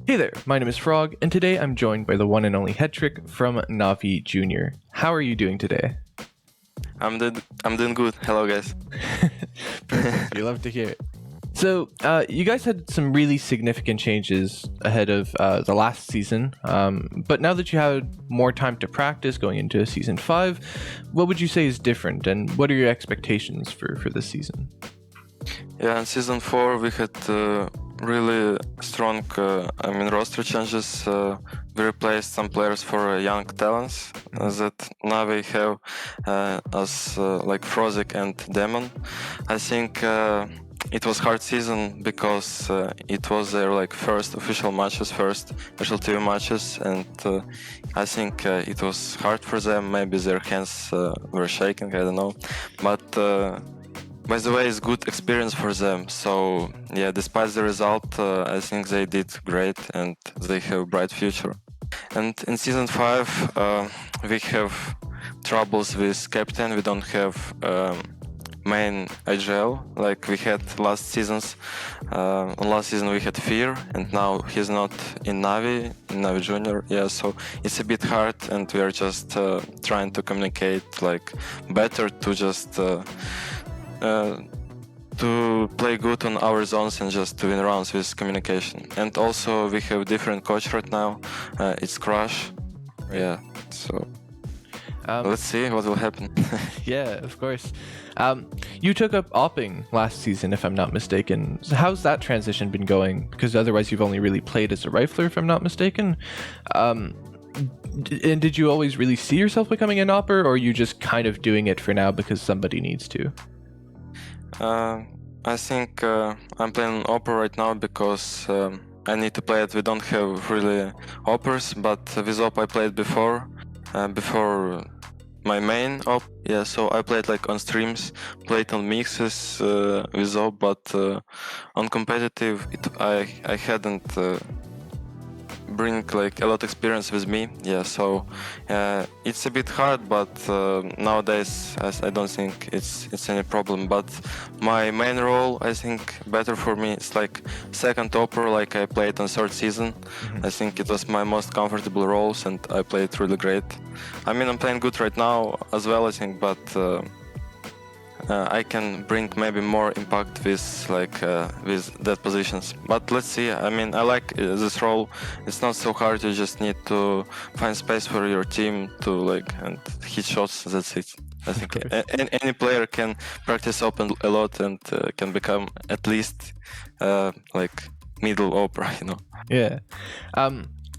Hey there, my name is Frøg, and today I'm joined by the one and only headtr1ck from NAVI Junior. How are you doing today? I'm doing good. Hello, guys. Perfect. You love to hear it. So, you guys had some really significant changes ahead of the last season, but now that you had more time to practice going into Season 5, what would you say is different, and what are your expectations for this season? Yeah, in Season 4 we had really strong roster changes. We replaced some players for young talents that NAVI have as like Frøg and Demon. I think it was hard season because it was their first official matches, first official TV matches, and I think it was hard for them. Maybe their hands were shaking, I don't know, but by the way, it's good experience for them. So yeah, despite the result, I think they did great and they have a bright future. And in Season 5, we have troubles with captain. We don't have main IGL like we had last seasons. On last season we had Fear, and now he's not in NAVI Junior. Yeah, so it's a bit hard, and we are just trying to communicate better to just to play good on our zones and just to win rounds with communication. And also we have different coach right now. It's Crush. Yeah, so let's see what will happen. Yeah, of course. You took up AWPing last season, if I'm not mistaken. So how's that transition been going? Because otherwise you've only really played as a rifler, if I'm not mistaken. And did you always really see yourself becoming an AWPer, or are you just kind of doing it for now because somebody needs to? I think I'm playing AWPer right now because I need to play it. We don't have really AWPers, but with AWP I played before my main AWP. Yeah, so I played on streams, played on mixes with AWP, but on competitive I hadn't bring a lot of experience with me. Yeah, so it's a bit hard, but nowadays I don't think it's any problem. But my main role, I think better for me, it's second AWPer, like I played on third season. I think it was my most comfortable roles and I played really great. I mean, I'm playing good right now as well, I think, but I can bring maybe more impact with that positions. But let's see. I mean, I like this role. It's not so hard. You just need to find space for your team to and hit shots. That's it. I think any player can practice open a lot and can become at least middle AWPer, you know. Yeah.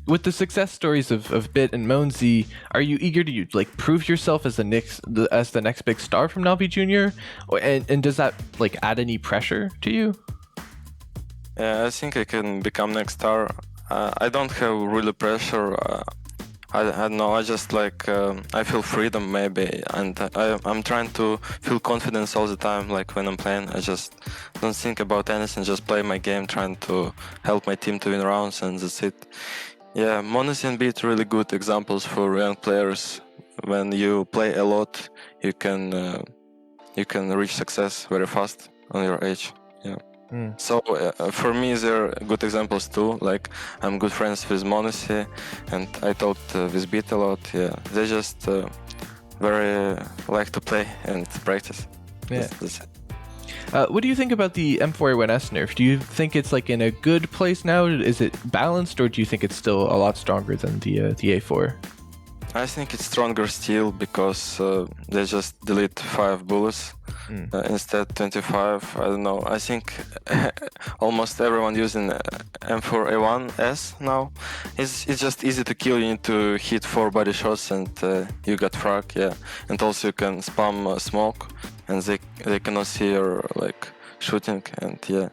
With the success stories of Bit and Monzy, are you eager to prove yourself as the next big star from NAVI Junior? And does that add any pressure to you? Yeah, I think I can become next star. I don't have really pressure. I don't know. I just I feel freedom maybe, and I'm trying to feel confidence all the time. When I'm playing, I just don't think about anything. Just play my game, trying to help my team to win rounds, and that's it. Yeah, Monzy and Beat really good examples for young players. When you play a lot, you can reach success very fast on your age. Yeah. So for me, they're good examples too. I'm good friends with Monzy, and I talked with Beat a lot. Yeah, they just very like to play and practice. Yeah. That's it. What do you think about the M4A1S nerf? Do you think it's in a good place now? Is it balanced, or do you think it's still a lot stronger than the A4? I think it's stronger still because they just delete 5 bullets instead 25. I don't know. I think almost everyone using M4A1S now. It's just easy to kill. You need to hit 4 body shots and you got frag. Yeah, and also you can spam smoke, and they cannot see your shooting, and yeah.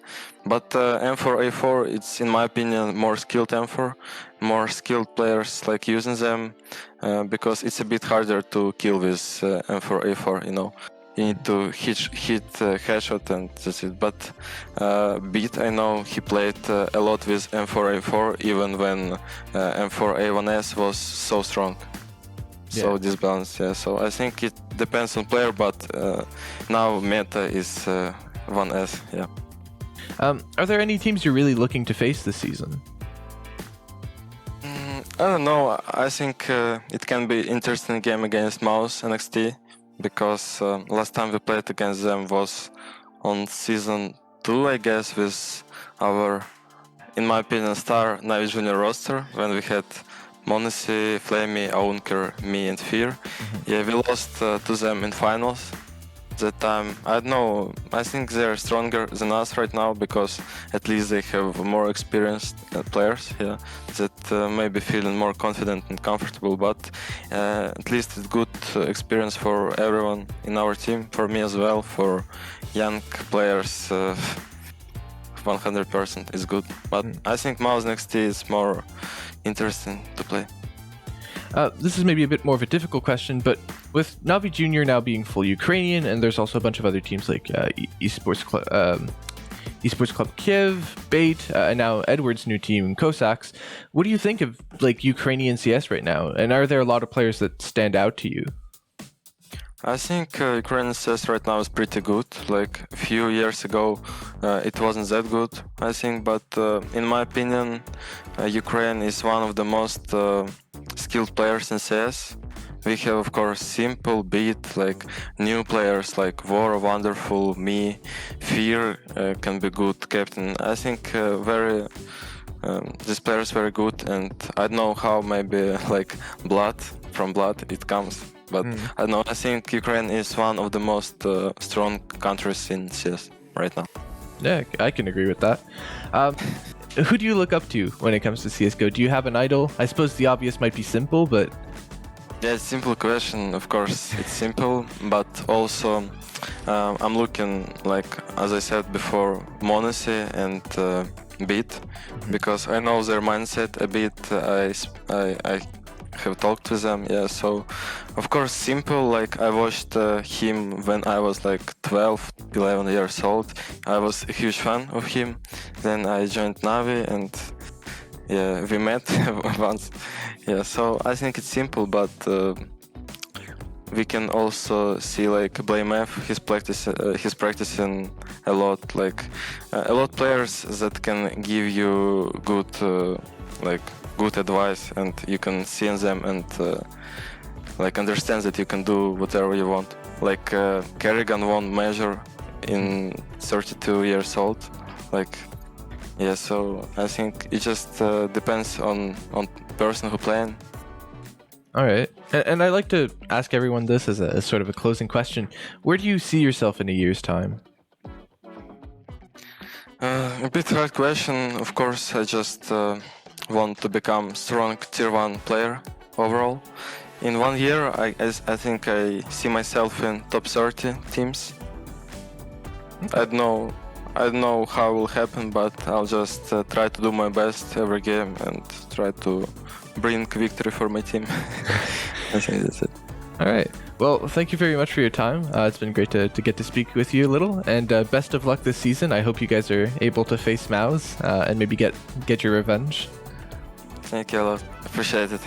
But M4A4, it's in my opinion more skilled M4, more skilled players using them because it's a bit harder to kill with M4A4, you know. You need to hit headshot and that's it. But Beat, I know he played a lot with M4A4 even when M4A1S was so strong. So disbalanced, yeah. So I think it depends on player, but now meta is 1S, yeah. Are there any teams you're really looking to face this season? I don't know. I think it can be interesting game against Mouse NXT because last time we played against them was on season 2, I guess, with our, in my opinion, star NAVI Junior roster when we had Monacy, Flamey, AWPer, me, and Fear. Yeah, we lost to them in finals. That time, I don't know, I think they're stronger than us right now because at least they have more experienced players, yeah, that maybe feeling more confident and comfortable, but at least it's good experience for everyone in our team, for me as well, for young players, 100% is good, but I think Mouse NXT is more interesting to play. This is maybe a bit more of a difficult question, but with NAVI Junior now being full Ukrainian, and there's also a bunch of other teams like Esports Club Kiev, Bait, and now Edward's new team, Cossacks. What do you think of like Ukrainian CS right now? And are there a lot of players that stand out to you? I think Ukrainian CS right now is pretty good. Like a few years ago, it wasn't that good, I think. But in my opinion, Ukraine is one of the most skilled players in CS. We have, of course, Simple, Beat, like new players like War, Wonderful, me, Fear can be good captain. I think this player is very good, and I don't know how maybe like from blood it comes. But I don't know, I think Ukraine is one of the most strong countries in CS right now. Yeah, I can agree with that. Who do you look up to when it comes to CSGO? Do you have an idol? I suppose the obvious might be Simple, but... Yeah, it's a simple question, of course, it's simple, but also I'm looking, like, as I said before, Monacy and Beat, because I know their mindset a bit, I have talked with them, yeah, so of course Simple, like I watched him when I was like 12, 11 years old. I was a huge fan of him. Then I joined Navi and yeah, we met once. Yeah, so I think it's simple, but we can also see like Blame F, he's practicing a lot, like a lot of players that can give you good good advice, and you can see in them and like understand that you can do whatever you want. Like Kerrigan won Major in 32 years old. Like yeah, so I think it just depends on person who playing. All right, and I like to ask everyone this as a sort of a closing question. Where do you see yourself in a year's time? A bit hard question. Of course, I just want to become strong tier 1 player overall. In 1 year, I think I see myself in top 30 teams. Okay. I don't know how it will happen, but I'll just try to do my best every game and try to bring victory for my team. I think that's it. All right. Well, thank you very much for your time. It's been great to get to speak with you a little, and best of luck this season. I hope you guys are able to face MAVs and maybe get your revenge. Thank you a lot. Appreciate it.